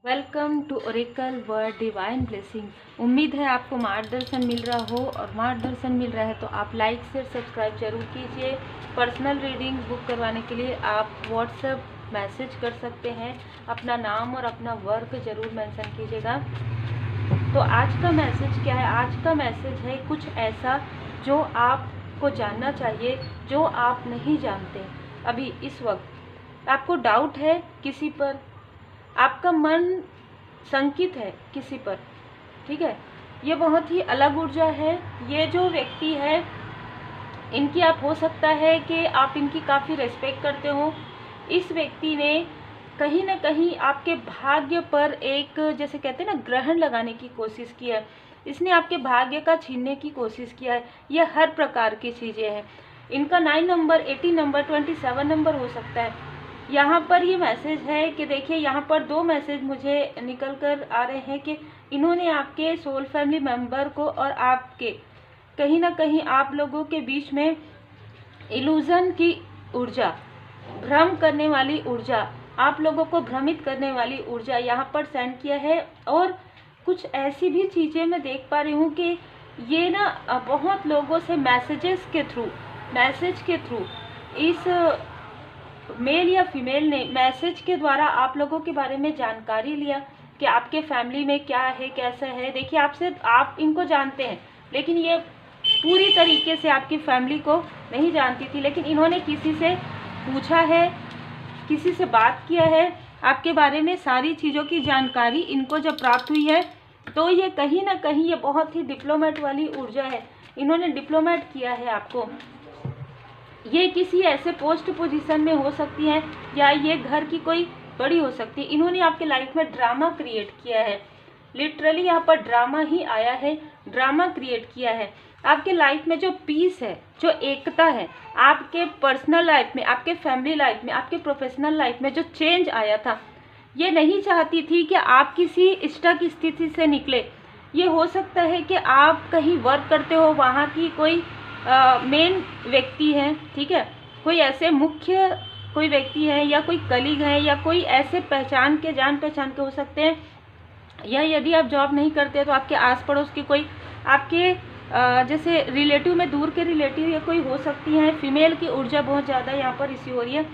Welcome to Oracle Word Divine Blessing. उम्मीद है आपको मार्गदर्शन मिल रहा हो, और मार्गदर्शन मिल रहा है तो आप लाइक शेयर सब्सक्राइब जरूर कीजिए। पर्सनल रीडिंग बुक करवाने के लिए आप व्हाट्सएप मैसेज कर सकते हैं। अपना नाम और अपना वर्क ज़रूर मेंशन कीजिएगा। तो आज का मैसेज क्या है? आज का मैसेज है कुछ ऐसा जो आपको जानना चाहिए, जो आप नहीं जानते। अभी इस वक्त आपको डाउट है किसी पर, आपका मन संकित है किसी पर, ठीक है। ये बहुत ही अलग ऊर्जा है। ये जो व्यक्ति है, इनकी आप हो सकता है कि आप इनकी काफ़ी रेस्पेक्ट करते हो। इस व्यक्ति ने कहीं ना कहीं आपके भाग्य पर एक, जैसे कहते हैं ना, ग्रहण लगाने की कोशिश की है। इसने आपके भाग्य का छीनने की कोशिश किया है। ये हर प्रकार की चीज़ें हैं। इनका 9 नंबर, 80 नंबर, 27 नंबर हो सकता है। यहाँ पर ये मैसेज है कि देखिए, यहाँ पर 2 मैसेज मुझे निकल कर आ रहे हैं कि इन्होंने आपके सोल फैमिली मेंबर को और आपके कहीं ना कहीं आप लोगों के बीच में इल्यूजन की ऊर्जा, भ्रम करने वाली ऊर्जा, आप लोगों को भ्रमित करने वाली ऊर्जा यहाँ पर सेंड किया है। और कुछ ऐसी भी चीज़ें मैं देख पा रही हूँ कि ये ना बहुत लोगों से मैसेज के थ्रू इस मेल या फीमेल ने मैसेज के द्वारा आप लोगों के बारे में जानकारी लिया कि आपके फैमिली में क्या है, कैसा है। देखिए, आप इनको जानते हैं, लेकिन ये पूरी तरीके से आपकी फैमिली को नहीं जानती थी। लेकिन इन्होंने किसी से पूछा है, किसी से बात किया है, आपके बारे में सारी चीज़ों की जानकारी इनको जब प्राप्त हुई है, तो ये कहीं ना कहीं ये बहुत ही डिप्लोमेट वाली ऊर्जा है। इन्होंने डिप्लोमेट किया है आपको। ये किसी ऐसे पोस्ट पोजीशन में हो सकती है, या ये घर की कोई बड़ी हो सकती है। इन्होंने आपके लाइफ में ड्रामा क्रिएट किया है। लिटरली यहाँ पर ड्रामा ही आया है, ड्रामा क्रिएट किया है। आपके लाइफ में जो पीस है, जो एकता है, आपके पर्सनल लाइफ में, आपके फैमिली लाइफ में, आपके प्रोफेशनल लाइफ में जो चेंज आया था, ये नहीं चाहती थी कि आप किसी स्टक स्थिति से निकले। ये हो सकता है कि आप कहीं वर्क करते हो, वहाँ की कोई मेन व्यक्ति है, ठीक है, कोई ऐसे मुख्य कोई व्यक्ति है, या कोई कलीग है, या कोई ऐसे जान पहचान के हो सकते हैं। या यदि आप जॉब नहीं करते तो आपके आस पड़ोस के कोई आपके जैसे रिलेटिव में, दूर के रिलेटिव या कोई हो सकती हैं। फीमेल की ऊर्जा बहुत ज़्यादा यहाँ पर रिसीव हो रही है।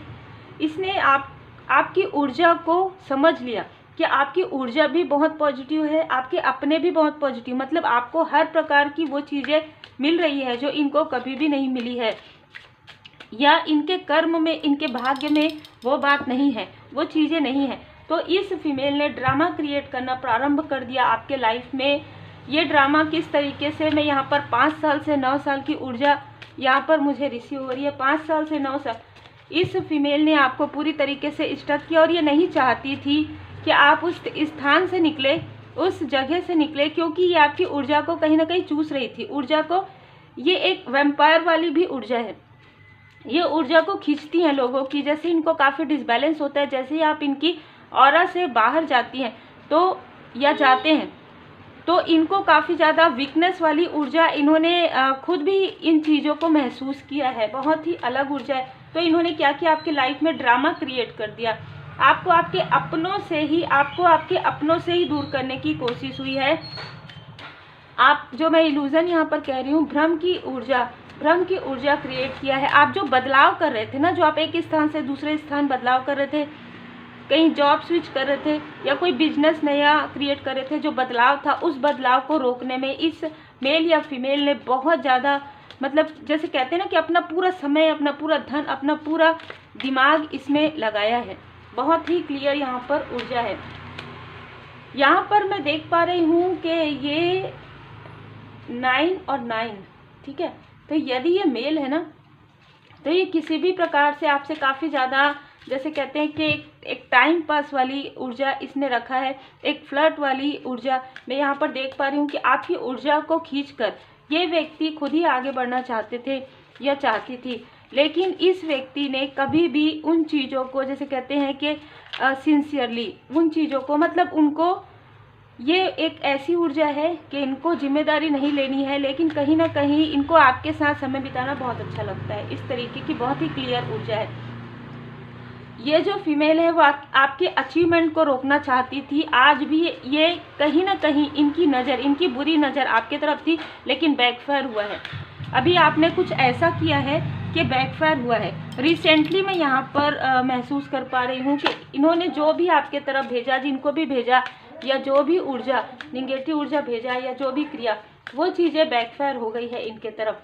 इसने आपकी ऊर्जा को समझ लिया कि आपकी ऊर्जा भी बहुत पॉजिटिव है, आपके अपने भी बहुत पॉजिटिव, मतलब आपको हर प्रकार की वो चीज़ें मिल रही है जो इनको कभी भी नहीं मिली है, या इनके कर्म में, इनके भाग्य में वो बात नहीं है, वो चीज़ें नहीं है। तो इस फीमेल ने ड्रामा क्रिएट करना प्रारंभ कर दिया आपके लाइफ में। ये ड्रामा किस तरीके से, मैं यहाँ पर 5 साल से 9 साल की ऊर्जा यहाँ पर मुझे रिसीव हो रही है। 5 साल से 9 साल इस फीमेल ने आपको पूरी तरीके से स्टक किया, और ये नहीं चाहती थी कि आप उस स्थान से निकले, उस जगह से निकले, क्योंकि ये आपकी ऊर्जा को कहीं ना कहीं चूस रही थी। ऊर्जा को, ये एक वैम्पायर वाली भी ऊर्जा है। ये ऊर्जा को खींचती हैं लोगों की। जैसे इनको काफ़ी डिसबैलेंस होता है, जैसे ही आप इनकी ऑरा से बाहर जाती हैं तो, या जाते हैं, तो इनको काफ़ी ज़्यादा वीकनेस वाली ऊर्जा, इन्होंने खुद भी इन चीज़ों को महसूस किया है। बहुत ही अलग ऊर्जा है। तो इन्होंने क्या किया, आपके लाइफ में ड्रामा क्रिएट कर दिया। आपको आपके अपनों से ही दूर करने की कोशिश हुई है। आप जो, मैं इल्यूजन यहाँ पर कह रही हूँ, भ्रम की ऊर्जा क्रिएट किया है। आप जो बदलाव कर रहे थे ना, जो आप एक स्थान से दूसरे स्थान बदलाव कर रहे थे, कहीं जॉब स्विच कर रहे थे, या कोई बिजनेस नया क्रिएट कर रहे थे, जो बदलाव था, उस बदलाव को रोकने में इस मेल या फीमेल ने बहुत ज़्यादा, मतलब जैसे कहते हैं ना कि अपना पूरा समय, अपना पूरा धन, अपना पूरा दिमाग इसमें लगाया है। बहुत ही क्लियर यहाँ पर ऊर्जा है। यहाँ पर मैं देख पा रही हूँ कि ये 9 और 9, ठीक है। तो यदि ये मेल है ना, तो ये किसी भी प्रकार से आपसे काफ़ी ज़्यादा, जैसे कहते हैं कि एक टाइम पास वाली ऊर्जा इसने रखा है, एक फ्लर्ट वाली ऊर्जा मैं यहाँ पर देख पा रही हूँ कि आपकी ऊर्जा को खींचकर ये व्यक्ति खुद ही आगे बढ़ना चाहते थे या चाहती थी। लेकिन इस व्यक्ति ने कभी भी उन चीज़ों को, जैसे कहते हैं कि सिंसियरली उन चीज़ों को, मतलब उनको, ये एक ऐसी ऊर्जा है कि इनको जिम्मेदारी नहीं लेनी है, लेकिन कहीं ना कहीं इनको आपके साथ समय बिताना बहुत अच्छा लगता है। इस तरीके की बहुत ही क्लियर ऊर्जा है। ये जो फीमेल है वो आपके अचीवमेंट को रोकना चाहती थी। आज भी ये कहीं ना कहीं इनकी नज़र, इनकी बुरी नज़र आपके तरफ थी, लेकिन बैकफायर हुआ है। अभी आपने कुछ ऐसा किया है कि बैकफायर हुआ है। रिसेंटली मैं यहाँ पर महसूस कर पा रही हूँ कि इन्होंने जो भी आपके तरफ भेजा, जिनको भी भेजा, या जो भी ऊर्जा, निगेटिव ऊर्जा भेजा, या जो भी क्रिया, वो चीज़ें बैकफायर हो गई है इनके तरफ।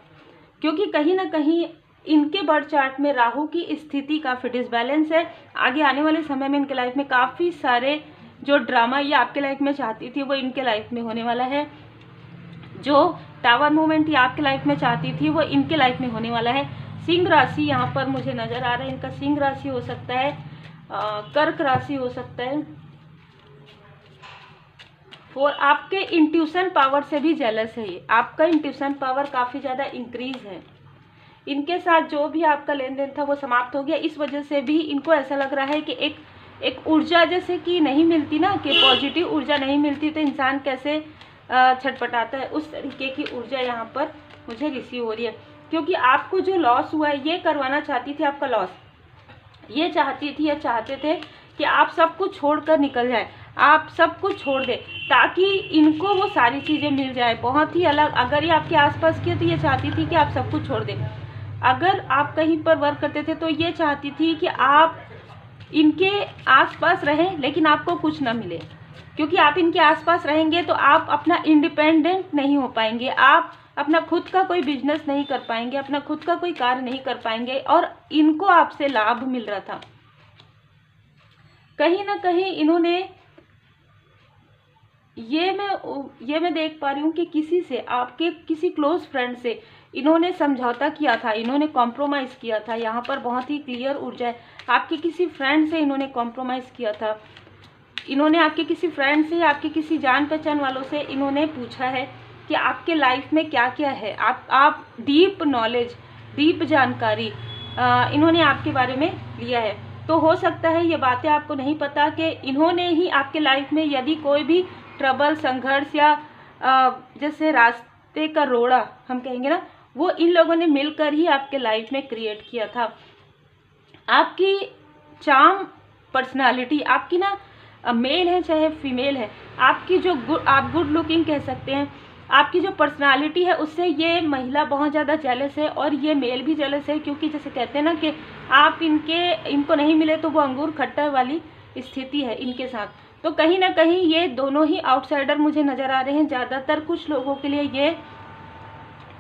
क्योंकि कहीं ना कहीं इनके बर्थ चार्ट में राहु की स्थिति काफ़ी डिसबैलेंस है। आगे आने वाले समय में इनके लाइफ में काफ़ी सारे जो ड्रामा ये आपके लाइफ में चाहती थी वो इनके लाइफ में होने वाला है। जो टावर मूवमेंट ये आपके लाइफ में चाहती थी वो इनके लाइफ में होने वाला है। सिंह राशि यहाँ पर मुझे नज़र आ रहा है, इनका सिंह राशि हो सकता है, कर्क राशि हो सकता है। और आपके इंट्यूशन पावर से भी जेलस है ये। आपका इंट्यूशन पावर काफ़ी ज़्यादा इंक्रीज है। इनके साथ जो भी आपका लेन देन था वो समाप्त हो गया। इस वजह से भी इनको ऐसा लग रहा है कि एक ऊर्जा जैसे कि नहीं मिलती ना, कि पॉजिटिव ऊर्जा नहीं मिलती तो इंसान कैसे छटपटाता है, उस तरीके की ऊर्जा यहाँ पर मुझे रिसीव हो रही है। क्योंकि आपको जो लॉस हुआ है ये करवाना चाहती थी आपका लॉस। ये चाहती थी या चाहते थे कि आप सब कुछ छोड़कर निकल जाए, आप सब कुछ छोड़ दें ताकि इनको वो सारी चीज़ें मिल जाए। बहुत ही अलग, अगर ये आपके आसपास की है तो ये चाहती थी कि आप सब कुछ छोड़ दें। अगर आप कहीं पर वर्क करते थे तो ये चाहती थी कि आप इनके आसपास रहें लेकिन आपको कुछ ना मिले। क्योंकि आप इनके आसपास रहेंगे तो आप अपना इंडिपेंडेंट नहीं हो पाएंगे, आप अपना खुद का कोई बिजनेस नहीं कर पाएंगे, अपना खुद का कोई कार्य नहीं कर पाएंगे, और इनको आपसे लाभ मिल रहा था। कहीं ना कहीं इन्होंने ये मैं देख पा रही हूँ कि किसी से, आपके किसी क्लोज फ्रेंड से इन्होंने समझौता किया था, इन्होंने कॉम्प्रोमाइज़ किया था। यहाँ पर बहुत ही क्लियर ऊर्जा है। आपके किसी फ्रेंड से इन्होंने कॉम्प्रोमाइज़ किया था। इन्होंने आपके किसी फ्रेंड से, आपके किसी जान पहचान वालों से इन्होंने पूछा है कि आपके लाइफ में क्या क्या है। आप डीप नॉलेज, डीप जानकारी इन्होंने आपके बारे में लिया है। तो हो सकता है ये बातें आपको नहीं पता कि इन्होंने ही आपके लाइफ में यदि कोई भी ट्रबल, संघर्ष या जैसे रास्ते का रोड़ा हम कहेंगे ना, वो इन लोगों ने मिलकर ही आपके लाइफ में क्रिएट किया था। आपकी चार्म पर्सनालिटी, आपकी ना मेल है चाहे फीमेल है, आपकी जो आप गुड लुकिंग कह सकते हैं, आपकी जो पर्सनालिटी है उससे ये महिला बहुत ज़्यादा जेलस है, और ये मेल भी जेलस है। क्योंकि जैसे कहते हैं ना कि आप इनको नहीं मिले तो वो अंगूर खट्टा वाली स्थिति है इनके साथ। तो कहीं ना कहीं ये दोनों ही आउटसाइडर मुझे नज़र आ रहे हैं। ज़्यादातर कुछ लोगों के लिए ये,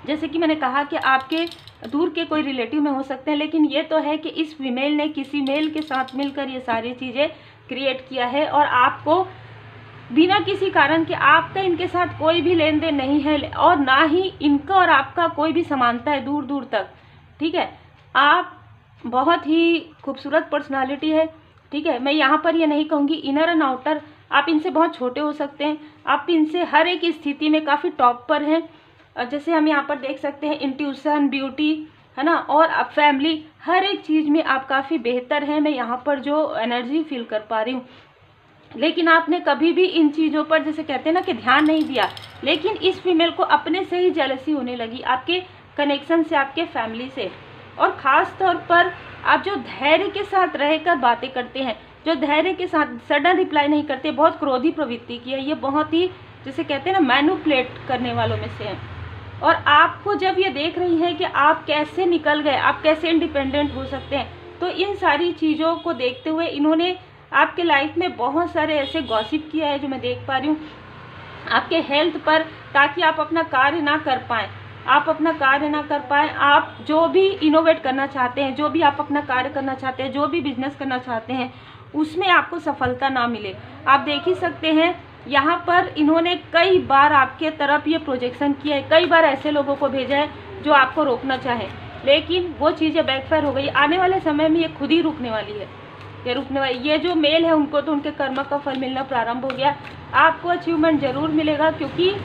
जैसे कि मैंने कहा कि आपके दूर के कोई रिलेटिव में हो सकते हैं, लेकिन ये तो है कि इस फीमेल ने किसी मेल के साथ मिलकर ये सारी चीज़ें क्रिएट किया है, और आपको बिना किसी कारण के, आपका इनके साथ कोई भी लेन देन नहीं है, और ना ही इनका और आपका कोई भी समानता है दूर दूर तक। ठीक है, आप बहुत ही खूबसूरत पर्सनालिटी है। ठीक है, मैं यहाँ पर ये नहीं कहूँगी इनर एंड आउटर, आप इनसे बहुत छोटे हो सकते हैं, आप इनसे हर एक स्थिति में काफ़ी टॉप पर हैं। जैसे हम यहाँ पर देख सकते हैं इंट्यूशन, ब्यूटी, है ना, और अब फैमिली, हर एक चीज़ में आप काफ़ी बेहतर हैं। मैं यहाँ पर जो एनर्जी फील कर पा रही हूँ, लेकिन आपने कभी भी इन चीज़ों पर, जैसे कहते हैं ना, कि ध्यान नहीं दिया। लेकिन इस फीमेल को अपने से ही जेलसी होने लगी, आपके कनेक्शन से, आपके फैमिली से। और ख़ास तौर पर आप जो धैर्य के साथ रहकर बातें करते हैं, जो धैर्य के साथ सडन रिप्लाई नहीं करते, बहुत क्रोधी प्रवृत्ति की है ये, बहुत ही जैसे कहते हैं ना मैनिपुलेट करने वालों में से हैं। और आपको जब ये देख रही है कि आप कैसे निकल गए, आप कैसे इंडिपेंडेंट हो सकते हैं, तो इन सारी चीज़ों को देखते हुए इन्होंने आपके लाइफ में बहुत सारे ऐसे गॉसिप किया है जो मैं देख पा रही हूँ आपके हेल्थ पर, ताकि आप अपना कार्य ना कर पाएँ, आप जो भी इनोवेट करना चाहते हैं, जो भी आप अपना कार्य करना चाहते हैं, जो भी बिजनेस करना चाहते हैं, उसमें आपको सफलता ना मिले। आप देख ही सकते हैं यहाँ पर इन्होंने कई बार आपके तरफ ये प्रोजेक्शन किया है, कई बार ऐसे लोगों को भेजा है जो आपको रोकना चाहे, लेकिन वो चीज़ें बैकफायर हो गई। आने वाले समय में ये खुद ही रुकने वाली है, ये जो मेल है उनको तो उनके कर्म का फल मिलना प्रारंभ हो गया। आपको अचीवमेंट जरूर मिलेगा, क्योंकि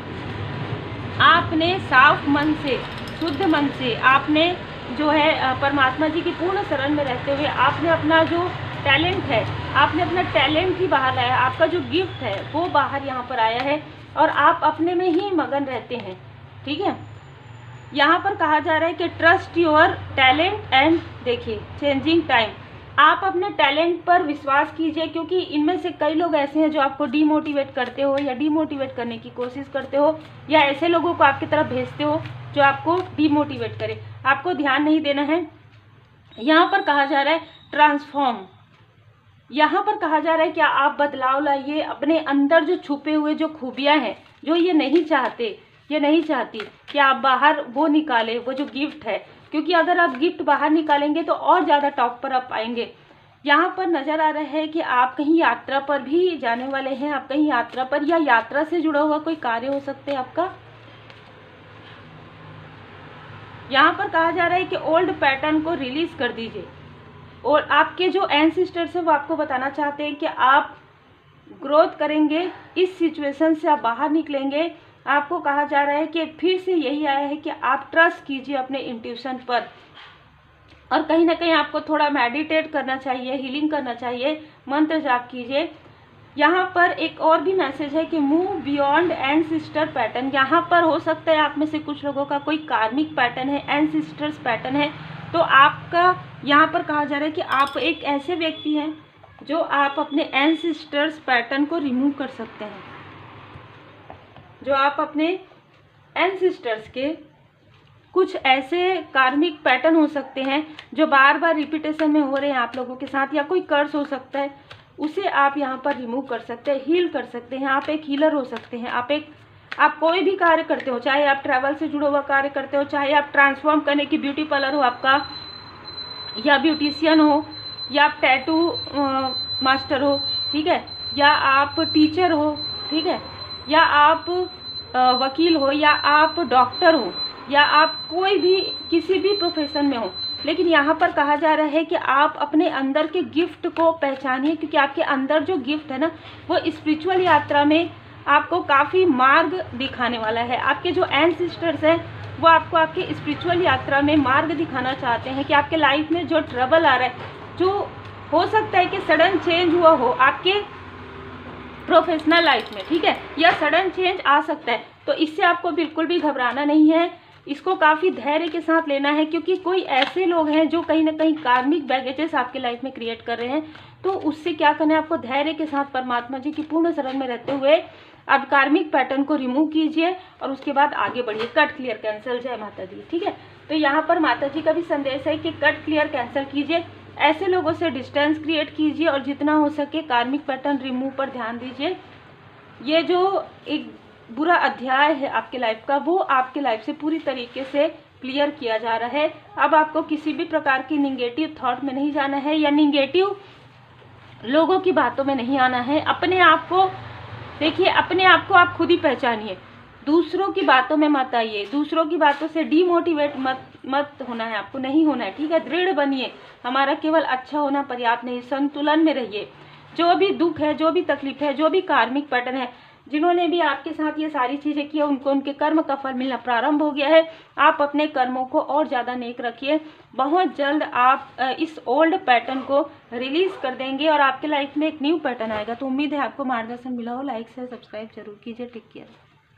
आपने साफ मन से, शुद्ध मन से, आपने जो है परमात्मा जी की पूर्ण शरण में रहते हुए आपने अपना जो टैलेंट है, आपने अपना टैलेंट ही बाहर लाया, आपका जो गिफ्ट है वो बाहर यहाँ पर आया है, और आप अपने में ही मगन रहते हैं। ठीक है, यहाँ पर कहा जा रहा है कि ट्रस्ट योर टैलेंट एंड देखिए चेंजिंग टाइम, आप अपने टैलेंट पर विश्वास कीजिए, क्योंकि इनमें से कई लोग ऐसे हैं जो आपको डीमोटिवेट करते हो या डीमोटिवेट करने की कोशिश करते हो, या ऐसे लोगों को आपकी तरफ भेजते हो जो आपको डीमोटिवेट करे। आपको ध्यान नहीं देना है। यहाँ पर कहा जा रहा है ट्रांसफॉर्म, यहाँ पर कहा जा रहा है कि आप बदलाव लाइए अपने अंदर जो छुपे हुए जो खूबियाँ हैं, जो ये नहीं चाहते, ये नहीं चाहती कि आप बाहर वो निकालें, वो जो गिफ्ट है, क्योंकि अगर आप गिफ्ट बाहर निकालेंगे तो और ज़्यादा टॉप पर आप आएंगे। यहाँ पर नज़र आ रहा है कि आप कहीं यात्रा पर भी जाने वाले हैं, आप कहीं यात्रा पर या यात्रा से जुड़ा हुआ कोई कार्य हो सकते हैं आपका। यहाँ पर कहा जा रहा है कि ओल्ड पैटर्न को रिलीज कर दीजिए, और आपके जो एंसेस्टर्स है वो आपको बताना चाहते हैं कि आप ग्रोथ करेंगे, इस सिचुएशन से आप बाहर निकलेंगे। आपको कहा जा रहा है कि फिर से यही आया है कि आप ट्रस्ट कीजिए अपने इंट्यूशन पर, और कहीं ना कहीं आपको थोड़ा मेडिटेट करना चाहिए, हीलिंग करना चाहिए, मंत्र जाप कीजिए। यहाँ पर एक और भी मैसेज है कि मूव बियॉन्ड एंसेस्टर पैटर्न। यहाँ पर हो सकता है आप में से कुछ लोगों का कोई कार्मिक पैटर्न है, एंसेस्टर्स पैटर्न है, तो आपका यहाँ पर कहा जा रहा है कि आप एक ऐसे व्यक्ति हैं जो आप अपने एंसेस्टर्स पैटर्न को रिमूव कर सकते हैं, जो आप अपने एंसेस्टर्स के कुछ ऐसे कार्मिक पैटर्न हो सकते हैं जो बार बार रिपीटेशन में हो रहे हैं आप लोगों के साथ, या कोई कर्स हो सकता है, उसे आप यहाँ पर रिमूव कर सकते हैं, हील कर सकते हैं। आप एक हीलर हो सकते हैं, आप कोई भी कार्य करते हो, चाहे आप ट्रैवल से जुड़ा हुआ कार्य करते हो, चाहे आप ट्रांसफॉर्म करने की ब्यूटी पार्लर हो आपका, या ब्यूटिशियन हो, या आप टैटू मास्टर हो, ठीक है, या आप टीचर हो, ठीक है, या आप वकील हो, या आप डॉक्टर हो, या आप कोई भी किसी भी प्रोफेशन में हो। लेकिन यहाँ पर कहा जा रहा है कि आप अपने अंदर के गिफ्ट को पहचानिए, क्योंकि आपके अंदर जो गिफ्ट है ना, वो स्पिरिचुअल यात्रा में आपको काफ़ी मार्ग दिखाने वाला है। आपके जो एंसेस्टर्स हैं वो आपको आपके स्पिरिचुअल यात्रा में मार्ग दिखाना चाहते हैं कि आपके लाइफ में जो ट्रबल आ रहा है, जो हो सकता है कि सडन चेंज हुआ हो आपके प्रोफेशनल लाइफ में, ठीक है, या सडन चेंज आ सकता है, तो इससे आपको बिल्कुल भी घबराना नहीं है, इसको काफ़ी धैर्य के साथ लेना है, क्योंकि कोई ऐसे लोग हैं जो कहीं ना कहीं कार्मिक बैगेजेस आपके लाइफ में क्रिएट कर रहे हैं। तो उससे क्या करना है, आपको धैर्य के साथ परमात्मा जी की पूर्ण शरण में रहते हुए अब कार्मिक पैटर्न को रिमूव कीजिए और उसके बाद आगे बढ़िए। कट क्लियर कैंसल, जय माता दी, ठीक है। तो यहाँ पर माता जी का भी संदेश है कि कट क्लियर कैंसल कीजिए, ऐसे लोगों से डिस्टेंस क्रिएट कीजिए, और जितना हो सके कार्मिक पैटर्न रिमूव पर ध्यान दीजिए। ये जो एक बुरा अध्याय है आपके लाइफ का, वो आपके लाइफ से पूरी तरीके से क्लियर किया जा रहा है। अब आपको किसी भी प्रकार की निगेटिव थॉट में नहीं जाना है, या निगेटिव लोगों की बातों में नहीं आना है। अपने आप को देखिए, अपने आप को आप खुद ही पहचानिए, दूसरों की बातों में मत आइए, दूसरों की बातों से डीमोटिवेट मत होना है, आपको नहीं होना है, ठीक है। दृढ़ बनिए, हमारा केवल अच्छा होना पर्याप्त नहीं, संतुलन में रहिए। जो भी दुख है, जो भी तकलीफ है, जो भी कार्मिक पैटर्न है, जिन्होंने भी आपके साथ ये सारी चीज़ें की, उनको उनके कर्म का फल मिलना प्रारंभ हो गया है। आप अपने कर्मों को और ज़्यादा नेक रखिए, बहुत जल्द आप इस ओल्ड पैटर्न को रिलीज कर देंगे और आपके लाइफ में एक न्यू पैटर्न आएगा। तो उम्मीद है आपको मार्गदर्शन मिला हो। लाइक से सब्सक्राइब जरूर कीजिए। Take care.